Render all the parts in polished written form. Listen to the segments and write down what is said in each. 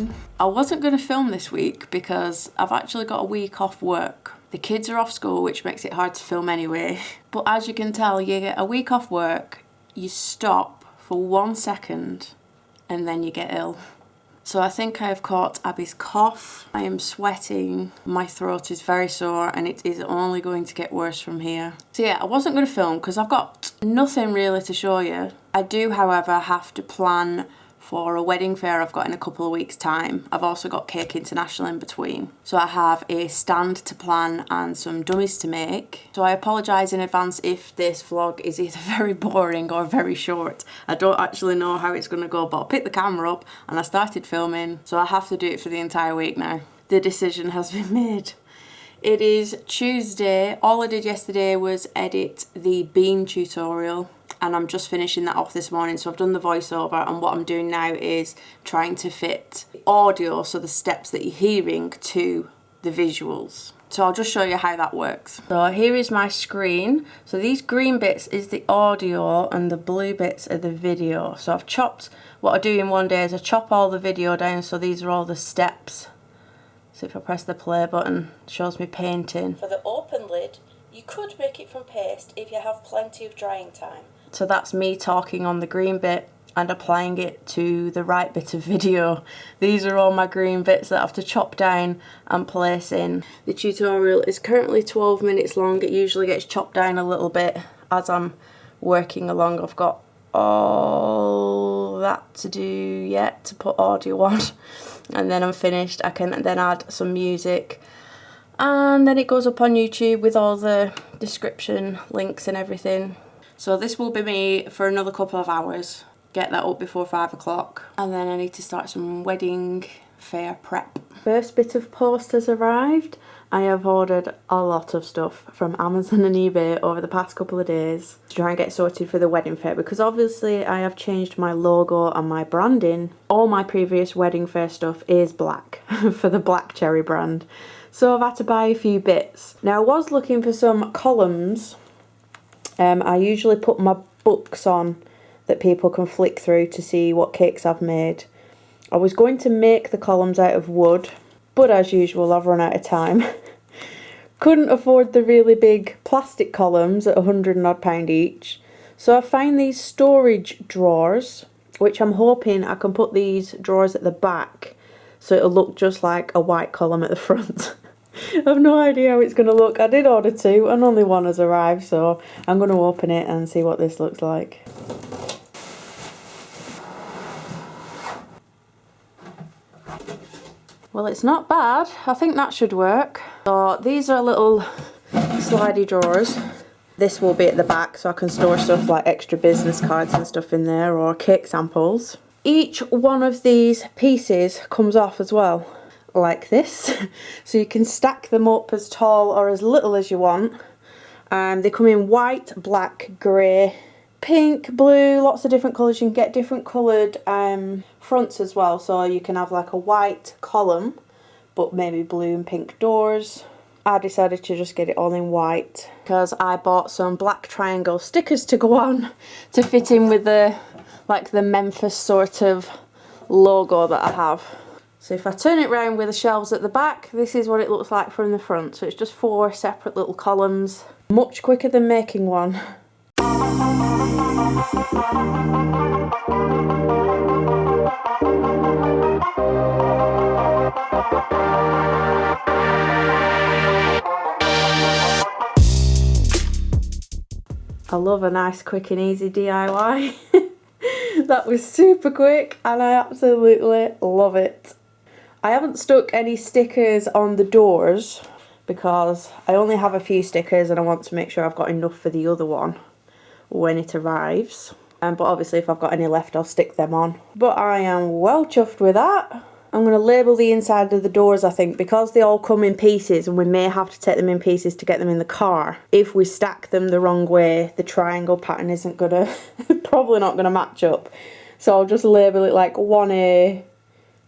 morning. I wasn't going to film this week because I've actually got a week off work. The kids are off school, which makes it hard to film anyway. But as you can tell, you get a week off work, you stop for 1 second, and then you get ill. So I think I have caught Abby's cough. I am sweating, my throat is very sore, and it is only going to get worse from here. So yeah, I wasn't going to film because I've got nothing really to show you. I do, however, have to plan for a wedding fair I've got in a couple of weeks' time. I've also got Cake International in between. So I have a stand to plan and some dummies to make. So I apologise in advance if this vlog is either very boring or very short. I don't actually know how it's going to go, but I picked the camera up and I started filming. So I have to do it for the entire week now. The decision has been made. It is Tuesday. All I did yesterday was edit the bean tutorial, and I'm just finishing that off this morning. So I've done the voiceover, and what I'm doing now is trying to fit audio, so the steps that you're hearing, to the visuals. So I'll just show you how that works. So here is my screen. So these green bits is the audio and the blue bits are the video. So I've chopped, what I do in one day is I chop all the video down, so these are all the steps. So if I press the play button, it shows me painting. For the open lid, you could make it from paste if you have plenty of drying time. So that's me talking on the green bit and applying it to the right bit of video. These are all my green bits that I have to chop down and place in. The tutorial is currently 12 minutes long. It usually gets chopped down a little bit as I'm working along. I've got all that to do yet to put audio on, and then I'm finished. I can then add some music, and then it goes up on YouTube with all the description links and everything. So this will be me for another couple of hours. Get that up before 5 o'clock, and then I need to start some wedding fair prep. First bit of post has arrived. I have ordered a lot of stuff from Amazon and eBay over the past couple of days to try and get sorted for the wedding fair, because obviously I have changed my logo and my branding. All my previous wedding fair stuff is black for the Black Cherry brand. So I've had to buy a few bits. Now I was looking for some columns. I usually put my books on that people can flick through to see what cakes I've made. I was going to make the columns out of wood, but as usual I've run out of time. Couldn't afford the really big plastic columns at £100 and odd each, so I found these storage drawers, which I'm hoping I can put these drawers at the back so it'll look just like a white column at the front. I've no idea how it's going to look. I did order two and only one has arrived, so I'm going to open it and see what this looks like. Well, it's not bad. I think that should work. So these are little slidey drawers. This will be at the back, so I can store stuff like extra business cards and stuff in there, or cake samples. Each one of these pieces comes off as well, like this. So you can stack them up as tall or as little as you want. They come in white, black, grey, pink, blue, lots of different colours. You can get different coloured fronts as well, so you can have like a white column but maybe blue and pink doors. I decided to just get it all in white because I bought some black triangle stickers to go on to fit in with the Memphis sort of logo that I have. So if I turn it round with the shelves at the back, this is what it looks like from the front. So it's just 4 separate little columns. Much quicker than making one. I love a nice quick and easy DIY. That was super quick and I absolutely love it. I haven't stuck any stickers on the doors because I only have a few stickers and I want to make sure I've got enough for the other one when it arrives. But obviously if I've got any left I'll stick them on. But I am well chuffed with that. I'm going to label the inside of the doors, I think, because they all come in pieces and we may have to take them in pieces to get them in the car. If we stack them the wrong way, the triangle pattern isn't going to, probably not going to match up. So I'll just label it like 1A,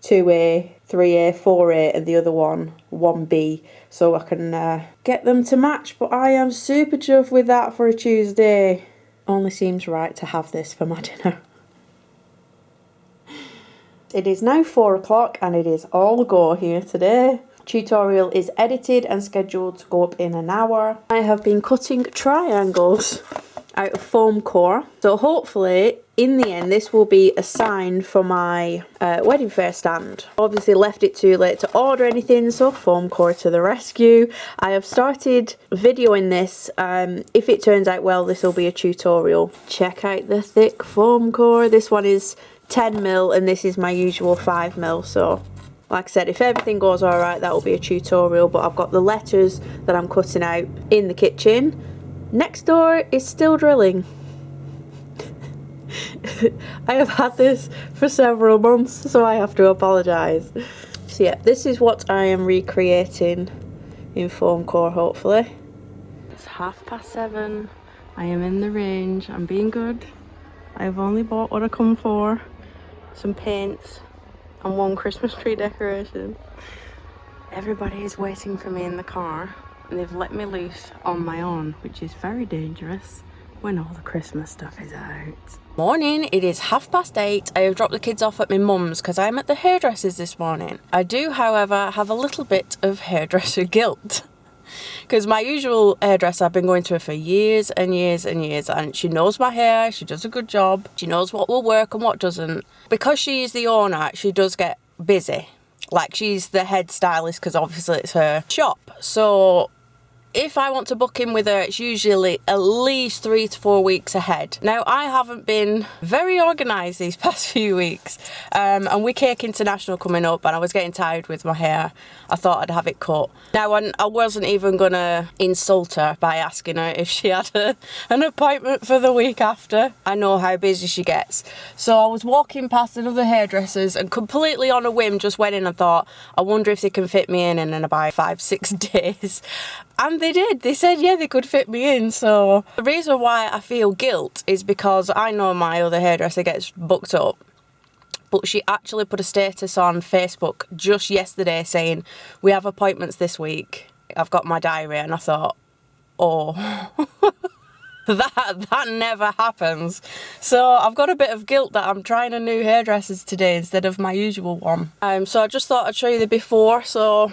2A, 3A, 4A and the other one 1B, so I can get them to match. But I am super chuffed with that for a Tuesday. Only seems right to have this for my dinner. It is now 4 o'clock and it is all go here today. Tutorial is edited and scheduled to go up in an hour. I have been cutting triangles out of foam core. So hopefully in the end this will be a sign for my wedding fair stand. Obviously left it too late to order anything, so foam core to the rescue. I have started videoing this. If it turns out well, this will be a tutorial. Check out the thick foam core. This one is 10mm and this is my usual 5mm, so like I said, if everything goes alright, that will be a tutorial. But I've got the letters that I'm cutting out in the kitchen. Next door is still drilling. I have had this for several months, so I have to apologise. So yeah, this is what I am recreating in foam core, hopefully. It's 7:30. I am in the range. I'm being good. I have only bought what I come for. Some paints and one Christmas tree decoration. Everybody is waiting for me in the car and they've let me loose on my own, which is very dangerous when all the Christmas stuff is out. Morning, it is 8:30. I have dropped the kids off at my mum's because I'm at the hairdresser's this morning. I do, however, have a little bit of hairdresser guilt. Because my usual hairdresser, I've been going to her for years and years and years, and she knows my hair, she does a good job, she knows what will work and what doesn't. Because she is the owner, she does get busy. Like, she's the head stylist because obviously it's her shop. So if I want to book in with her, it's usually at least 3 to 4 weeks ahead. Now, I haven't been very organised these past few weeks. And with Cake International coming up and I was getting tired with my hair, I thought I'd have it cut. Now, I wasn't even going to insult her by asking her if she had an appointment for the week after. I know how busy she gets. So I was walking past another hairdresser's and completely on a whim just went in and thought, I wonder if they can fit me in about 5-6 days. And they did. They said, yeah, they could fit me in. So the reason why I feel guilt is because I know my other hairdresser gets booked up. But she actually put a status on Facebook just yesterday saying, we have appointments this week. I've got my diary. And I thought, oh, that never happens. So I've got a bit of guilt that I'm trying a new hairdresser's today instead of my usual one. So I just thought I'd show you the before. So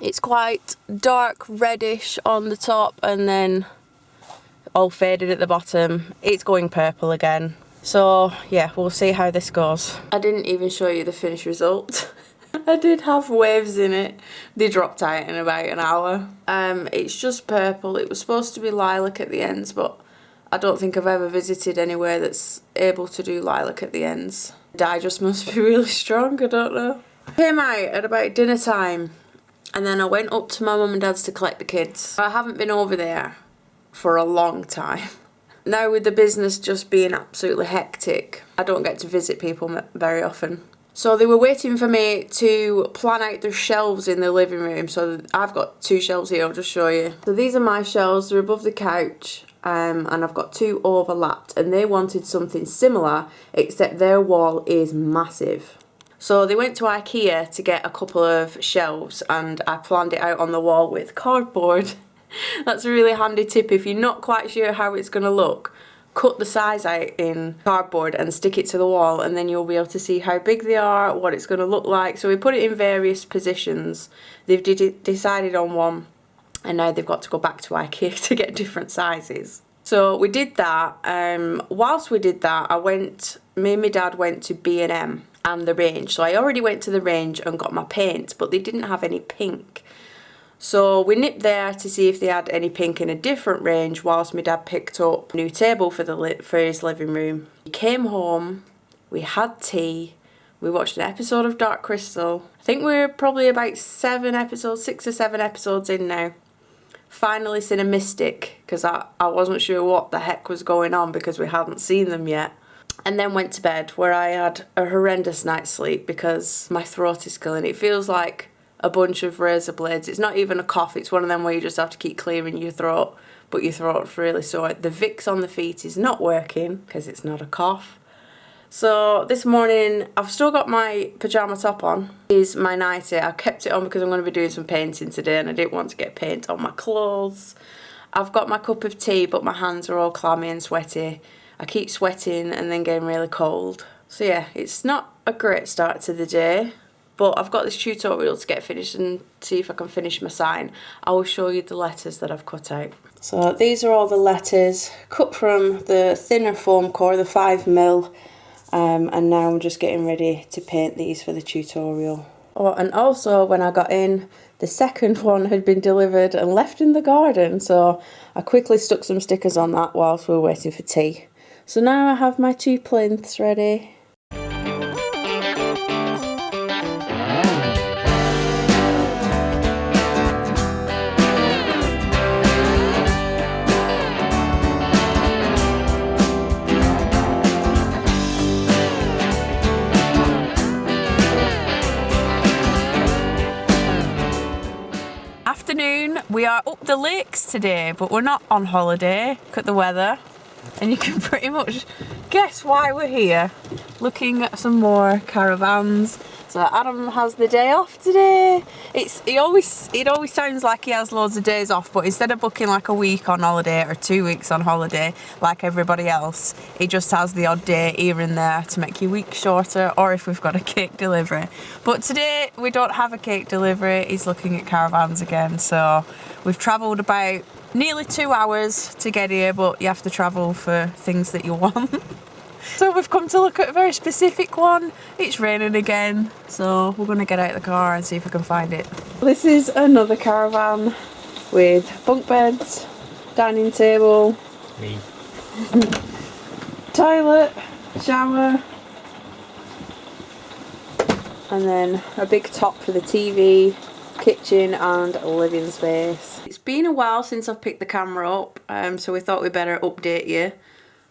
it's quite dark reddish on the top and then all faded at the bottom. It's going purple again. So yeah, we'll see how this goes. I didn't even show you the finished result. I did have waves in it. They dropped out in about an hour. It's just purple. It was supposed to be lilac at the ends, but I don't think I've ever visited anywhere that's able to do lilac at the ends. The dye just must be really strong, I don't know. Came out at about dinner time. And then I went up to my mum and dad's to collect the kids. I haven't been over there for a long time. Now with the business just being absolutely hectic, I don't get to visit people very often. So they were waiting for me to plan out their shelves in the living room. So I've got 2 shelves here, I'll just show you. So these are my shelves, they're above the couch. And I've got 2 overlapped. And they wanted something similar, except their wall is massive. So they went to IKEA to get a couple of shelves and I planned it out on the wall with cardboard. That's a really handy tip if you're not quite sure how it's going to look. Cut the size out in cardboard and stick it to the wall and then you'll be able to see how big they are, what it's going to look like. So we put it in various positions. They've decided on one and now they've got to go back to IKEA to get different sizes. So we did that. Whilst we did that, me and my dad went to B&M. And the range. So I already went to the range and got my paint, but they didn't have any pink. So we nipped there to see if they had any pink in a different range whilst my dad picked up a new table for his living room. We came home, we had tea, we watched an episode of Dark Crystal. I think we're probably about 6 or 7 episodes in now. Finally seen a Mystic because I wasn't sure what the heck was going on because we hadn't seen them yet. And then went to bed where I had a horrendous night's sleep because my throat is killing. It feels like a bunch of razor blades. It's not even a cough. It's one of them where you just have to keep clearing your throat, but your throat's really sore. The Vicks on the feet is not working because it's not a cough. So this morning, I've still got my pyjama top on. Is my nightie. I kept it on because I'm going to be doing some painting today and I didn't want to get paint on my clothes. I've got my cup of tea, but my hands are all clammy and sweaty. I keep sweating and then getting really cold. So yeah, it's not a great start to the day, but I've got this tutorial to get finished and see if I can finish my sign. I will show you the letters that I've cut out. So these are all the letters cut from the thinner foam core, the 5mm, and now I'm just getting ready to paint these for the tutorial. Oh, and also when I got in, the second one had been delivered and left in the garden, so I quickly stuck some stickers on that whilst we were waiting for tea. So now I have my 2 plinths ready. Afternoon, we are up the lakes today, but we're not on holiday. Look at the weather, and you can pretty much guess why we're here. Looking at some more caravans. So Adam has the day off today. It always sounds like he has loads of days off, but instead of booking like a week on holiday or 2 weeks on holiday like everybody else, he just has the odd day here and there to make your week shorter, or if we've got a cake delivery. But today we don't have a cake delivery. He's looking at caravans again. So we've travelled about nearly 2 hours to get here, but you have to travel for things that you want. So we've come to look at a very specific one. It's raining again, so we're going to get out of the car and see if we can find it. This is another caravan with bunk beds, dining table, me, toilet, shower, and then a big top for the TV, kitchen and living space. It's been a while since I've picked the camera up, so we thought we'd better update you.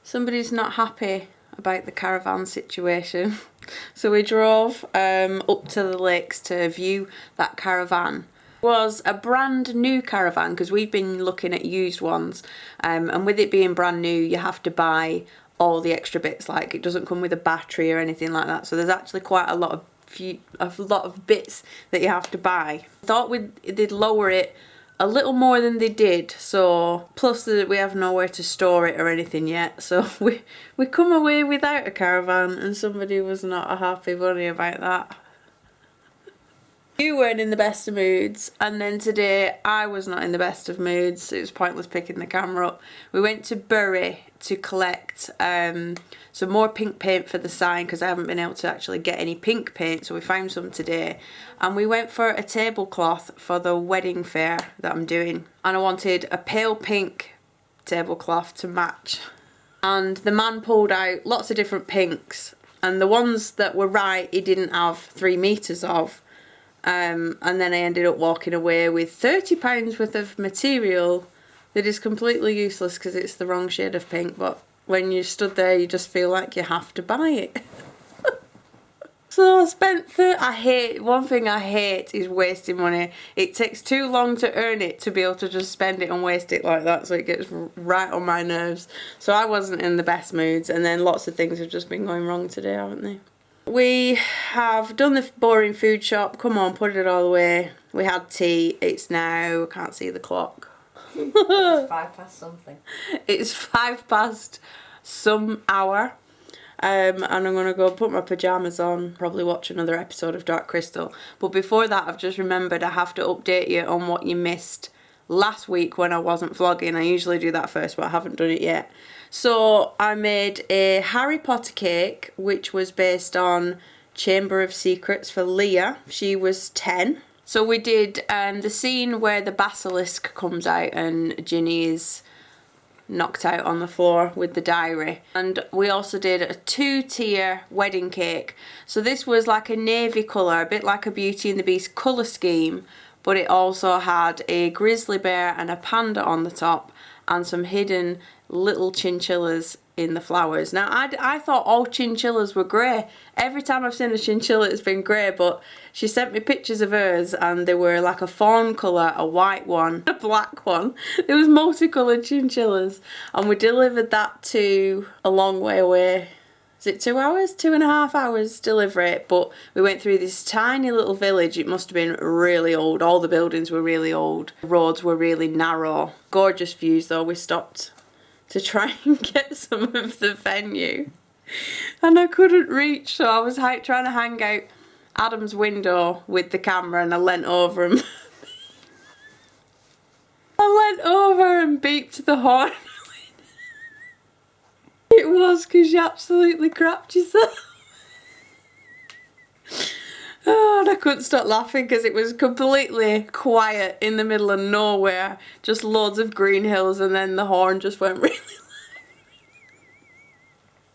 Somebody's not happy about the caravan situation, so we drove up to the lakes to view that caravan. It was a brand new caravan because we've been looking at used ones, and with it being brand new you have to buy all the extra bits, like it doesn't come with a battery or anything like that, so there's actually quite a lot of bits that you have to buy. Thought they'd lower it a little more than they did, so plus that we have nowhere to store it or anything yet, so we come away without a caravan, and somebody was not a happy bunny about that. You weren't in the best of moods, and then today I was not in the best of moods. It was pointless picking the camera up. We went to Bury to collect some more pink paint for the sign because I haven't been able to actually get any pink paint, so we found some today. And we went for a tablecloth for the wedding fair that I'm doing, and I wanted a pale pink tablecloth to match. And the man pulled out lots of different pinks, and the ones that were right he didn't have 3 meters of. And then I ended up walking away with £30 worth of material that is completely useless because it's the wrong shade of pink, but when you stood there you just feel like you have to buy it. So I spent one thing I hate is wasting money. It takes too long to earn it to be able to just spend it and waste it like that, so it gets right on my nerves. So I wasn't in the best moods, and then lots of things have just been going wrong today, haven't they? We have done the boring food shop. Come on, put it all away. We had tea. It's now, I can't see the clock. It's 5 past something. It's 5 past some hour. And I'm going to go put my pyjamas on, probably watch another episode of Dark Crystal. But before that, I've just remembered I have to update you on what you missed last week when I wasn't vlogging. I usually do that first, but I haven't done it yet. So I made a Harry Potter cake, which was based on Chamber of Secrets for Leah. She was 10. So we did the scene where the basilisk comes out and Ginny is knocked out on the floor with the diary. And we also did a 2-tier wedding cake. So this was like a navy colour, a bit like a Beauty and the Beast colour scheme, but it also had a grizzly bear and a panda on the top and some hidden little chinchillas in the flowers. Now I thought all chinchillas were grey. Every time I've seen a chinchilla it's been grey, but she sent me pictures of hers and they were like a fawn colour, a white one, a black one. There was multicoloured chinchillas, and we delivered that to a long way away. Is it 2 hours? 2.5 hours delivery, but we went through this tiny little village. It must have been really old. All the buildings were really old. The roads were really narrow. Gorgeous views though. We stopped to try and get some of the venue. and I couldn't reach, so I was trying to hang out Adam's window with the camera, and I leant over and beeped the horn. It was because you absolutely crapped yourself. Oh, and I couldn't stop laughing because it was completely quiet in the middle of nowhere, just loads of green hills, and then the horn just went really loud.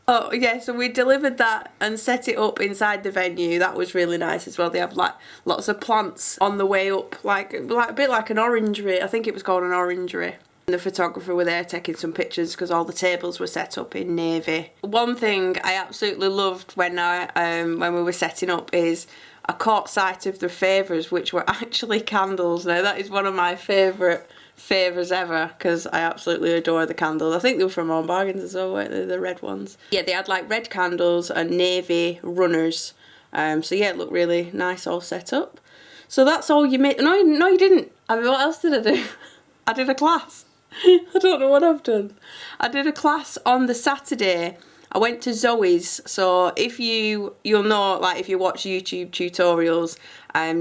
Oh yeah, so we delivered that and set it up inside the venue. That was really nice as well. They have like lots of plants on the way up, like a bit like an orangery. I think it was called an orangery. And the photographer were there taking some pictures because all the tables were set up in navy. One thing I absolutely loved when we were setting up is I caught sight of the favours, which were actually candles. Now that is one of my favourite favours ever because I absolutely adore the candles. I think they were from Home Bargains as well, weren't they? The red ones. Yeah, they had like red candles and navy runners. So yeah, it looked really nice all set up. So that's all you made. No, you didn't. I mean, what else did I do? I did a class. I don't know what I've done. I did a class on the Saturday. I went to Zoe's, so if you'll know, like if you watch YouTube tutorials,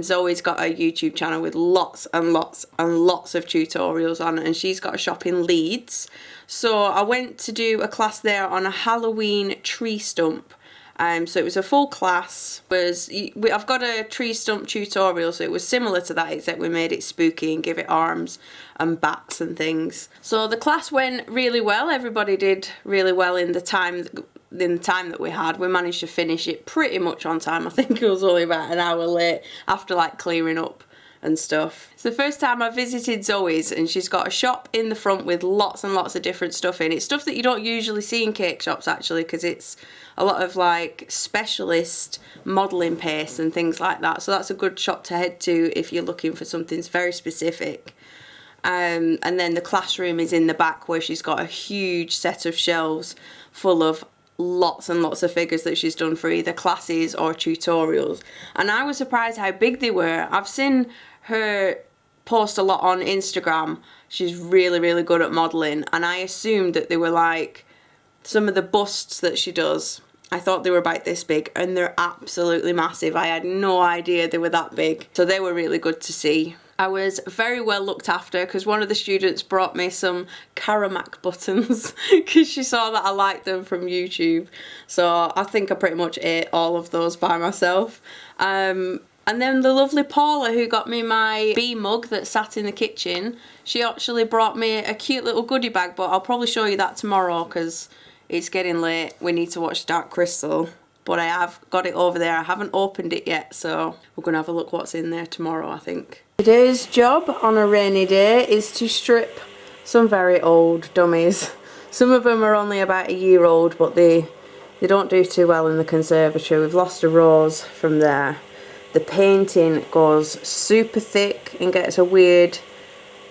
Zoe's got a YouTube channel with lots and lots and lots of tutorials on it, and she's got a shop in Leeds. So I went to do a class there on a Halloween tree stump. So it was a full class. I've got a tree stump tutorial, so it was similar to that, except we made it spooky and give it arms and bats and things. So the class went really well. Everybody did really well in the time that we had. We managed to finish it pretty much on time. I think it was only about an hour late after like clearing up and stuff. It's the first time I visited Zoe's, and she's got a shop in the front with lots and lots of different stuff in. It's stuff that you don't usually see in cake shops actually, because it's a lot of like specialist modelling paste and things like that. So that's a good shop to head to if you're looking for something very specific. And then the classroom is in the back, where she's got a huge set of shelves full of lots and lots of figures that she's done for either classes or tutorials. And I was surprised how big they were. I've seen her post a lot on Instagram. She's really, really good at modelling, and I assumed that they were like some of the busts that she does. I thought they were about this big, and they're absolutely massive. I had no idea they were that big. So they were really good to see. I was very well looked after because one of the students brought me some Karamak buttons because she saw that I liked them from YouTube. So I think I pretty much ate all of those by myself. And then the lovely Paula, who got me my bee mug that sat in the kitchen, she actually brought me a cute little goodie bag, but I'll probably show you that tomorrow because it's getting late. We need to watch Dark Crystal. But I have got it over there. I haven't opened it yet, so we're going to have a look what's in there tomorrow, I think. Today's job on a rainy day is to strip some very old dummies. Some of them are only about a year old, but they don't do too well in the conservatory. We've lost a rose from there. The painting goes super thick and gets a weird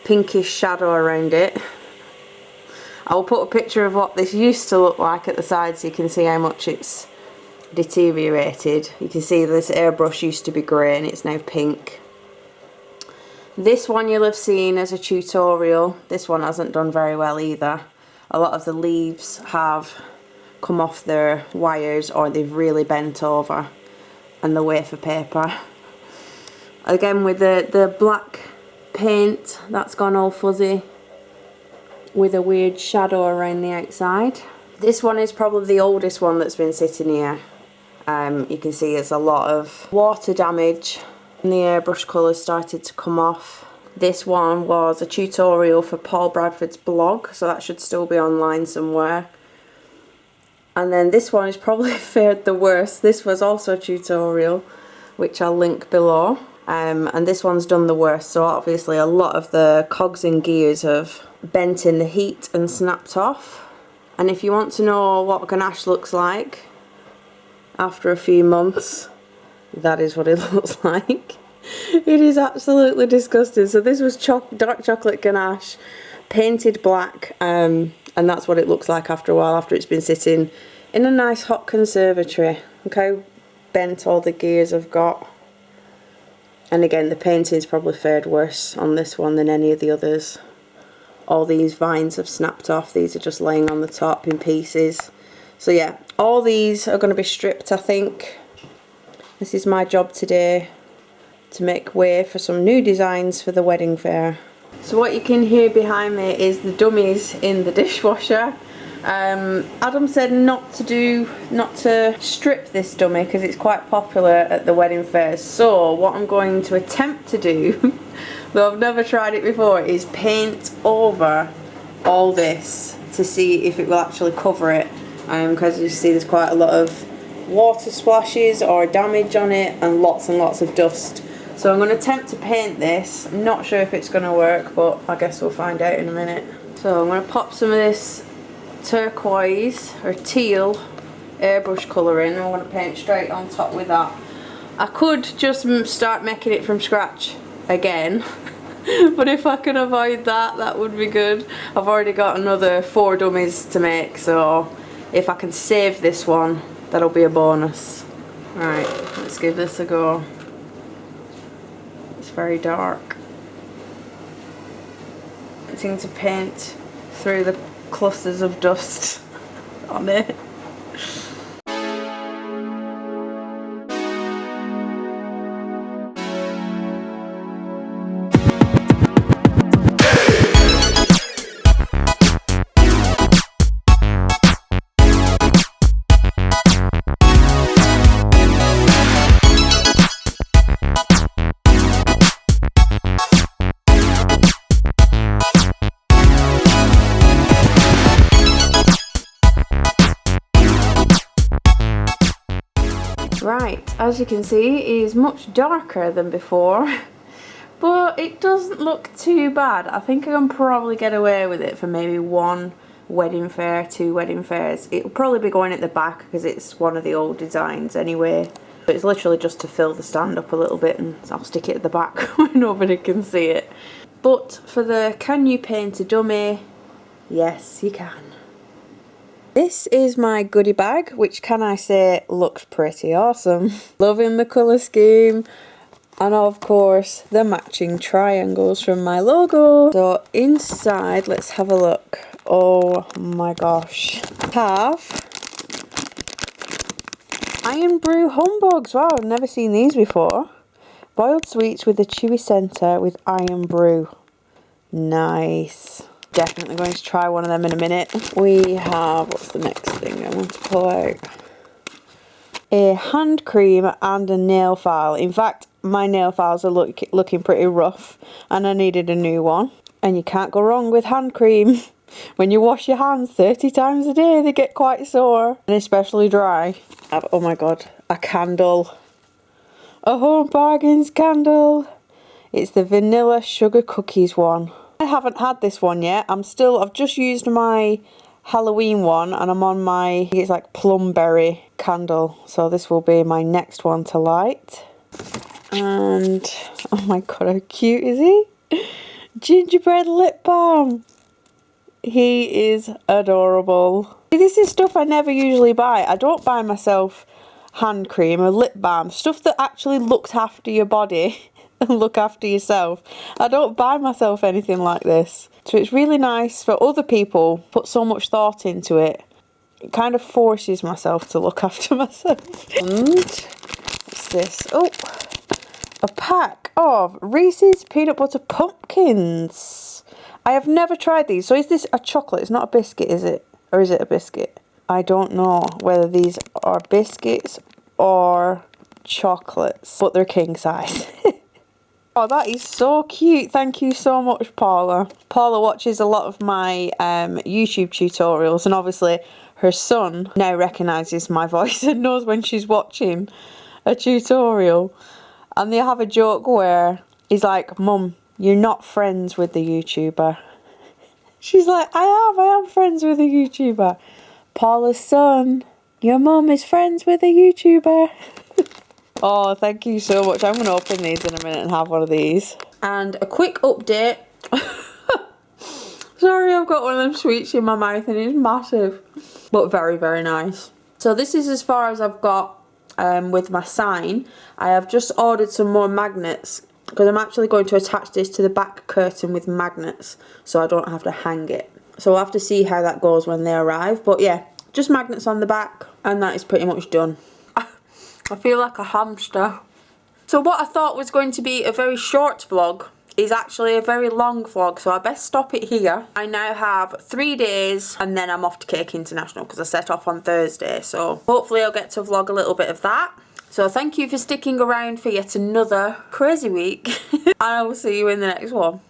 pinkish shadow around it. I will put a picture of what this used to look like at the side so you can see how much it's deteriorated. You can see this airbrush used to be grey and it's now pink. This one you'll have seen as a tutorial. This one hasn't done very well either. A lot of the leaves have come off their wires, or they've really bent over, and the wafer paper. Again with the black paint, that's gone all fuzzy with a weird shadow around the outside. This one is probably the oldest one that's been sitting here. You can see there's a lot of water damage and the airbrush colours started to come off. This one was a tutorial for Paul Bradford's blog, so that should still be online somewhere. And then this one has probably fared the worst. This was also a tutorial, which I'll link below. And this one's done the worst, so obviously a lot of the cogs and gears have bent in the heat and snapped off. And if you want to know what ganache looks like after a few months, that is what it looks like. It is absolutely disgusting. So this was dark chocolate ganache painted black, and that's what it looks like after a while, after it's been sitting in a nice hot conservatory. Look how bent all the gears have got. And again, the painting's probably fared worse on this one than any of the others. All these vines have snapped off. These are just laying on the top in pieces. So yeah, all these are going to be stripped, I think. This is my job today, to make way for some new designs for the wedding fair. So what you can hear behind me is the dummies in the dishwasher. Adam said not to strip this dummy because it's quite popular at the wedding fairs. So what I'm going to attempt to do, though I've never tried it before, is paint over all this to see if it will actually cover it. Because you see there's quite a lot of water splashes or damage on it and lots of dust. So I'm going to attempt to paint this. I'm not sure if it's going to work, but I guess we'll find out in a minute. So I'm going to pop some of this turquoise or teal airbrush colour in. I'm going to paint straight on top with that. I could just start making it from scratch again, but if I can avoid that, that would be good. I've already got another 4 dummies to make, so if I can save this one, that'll be a bonus. Right, let's give this a go. It's very dark. I seem to paint through the clusters of dust on it. Right, as you can see, it is much darker than before, but it doesn't look too bad. I think I can probably get away with it for maybe 1 wedding fair, 2 wedding fairs. It'll probably be going at the back because it's one of the old designs anyway. But it's literally just to fill the stand up a little bit, and I'll stick it at the back where nobody can see it. But for the can you paint a dummy, yes you can. This is my goodie bag, which can I say looks pretty awesome. Loving the colour scheme, and of course the matching triangles from my logo. So inside, let's have a look. Oh my gosh. Have Iron Brew humbugs. Wow, I've never seen these before. Boiled sweets with a chewy centre with Iron Brew. Nice. Definitely going to try one of them in a minute. We have, what's the next thing I want to pull out? A hand cream and a nail file. In fact, my nail files are looking pretty rough and I needed a new one. And you can't go wrong with hand cream. When you wash your hands 30 times a day, they get quite sore, and especially dry. Oh my god, a candle. A Home Bargains candle. It's the vanilla sugar cookies one. I haven't had this one yet. I've just used my Halloween one and I'm on my, it's like plumberry candle. So this will be my next one to light. And, oh my god, how cute is he? Gingerbread lip balm. He is adorable. This is stuff I never usually buy. I don't buy myself hand cream or lip balm. Stuff that actually looks after your body. Look after yourself. I don't buy myself anything like this, so it's really nice for other people. Put so much thought into it. It kind of forces myself to look after myself. And what's this? Oh, a pack of Reese's peanut butter pumpkins. I have never tried these. So is this a chocolate? It's not a biscuit, is it? Or is it a biscuit? I don't know whether these are biscuits or chocolates, but they're king size. Oh, that is so cute. Thank you so much, Paula. Paula watches a lot of my YouTube tutorials, and obviously her son now recognises my voice and knows when she's watching a tutorial. And they have a joke where he's like, "Mum, you're not friends with the YouTuber." She's like, I am friends with a YouTuber. Paula's son, your mum is friends with a YouTuber. Oh, thank you so much. I'm going to open these in a minute and have one of these. And a quick update. Sorry, I've got one of them sweets in my mouth and it's massive. But very, very nice. So this is as far as I've got with my sign. I have just ordered some more magnets because I'm actually going to attach this to the back curtain with magnets so I don't have to hang it. So we'll have to see how that goes when they arrive. But yeah, Just magnets on the back, and that is pretty much done. I feel like a hamster. So what I thought was going to be a very short vlog is actually a very long vlog, so I best stop it here. I now have 3 days and then I'm off to Cake International because I set off on Thursday, so hopefully I'll get to vlog a little bit of that. So thank you for sticking around for yet another crazy week and I will see you in the next one.